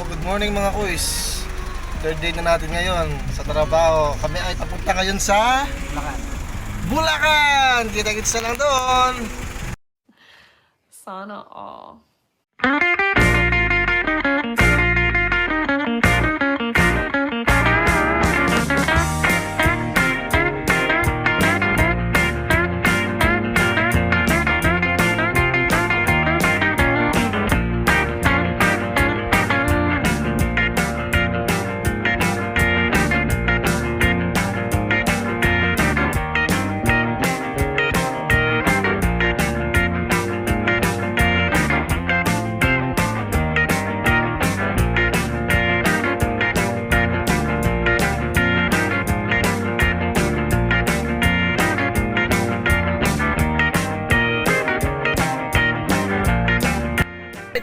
So good morning mga kuys. Third day na natin ngayon sa trabaho. Kami ay papunta ngayon sa Bulacan. Kita-kits na lang doon. Sana all.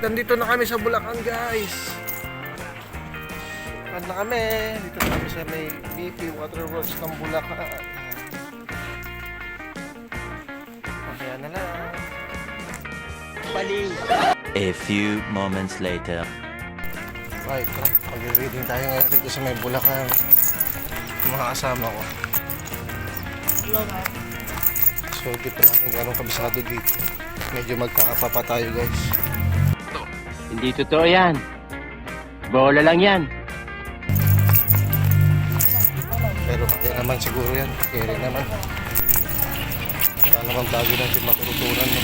Nandito na kami sa Bulacan guys. Bulacan na kami. Dito na kami sa may BP Waterworks ng Bulacan. Kaya na lang. Baliw. A few moments later. Right, mag-reading tayo ngayon dito sa may Bulacan. Mga kasama ko. So dito natin gano'ng kabisado dito. Medyo magkakapapa tayo guys. Hindi totoo yan. Bola lang yan. Pero kaya naman siguro yan. Kaya rin naman. Wala naman bago natin matututunan. No?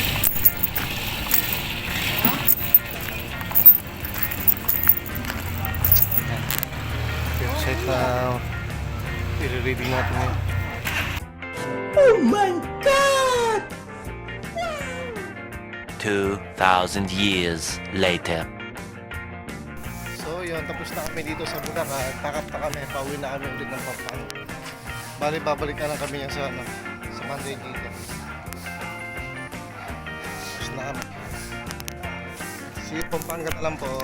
Website na i-reading natin yun. Oh my God! 2,000 years later. So yun, tapos na kami dito sa Bulacan. Pakat na kami, pauwi na kami ulit ng Pampanga. Bali, babalik na lang kami yan sa Monday dito. Tapos na kami. See you Pampanga na lang po.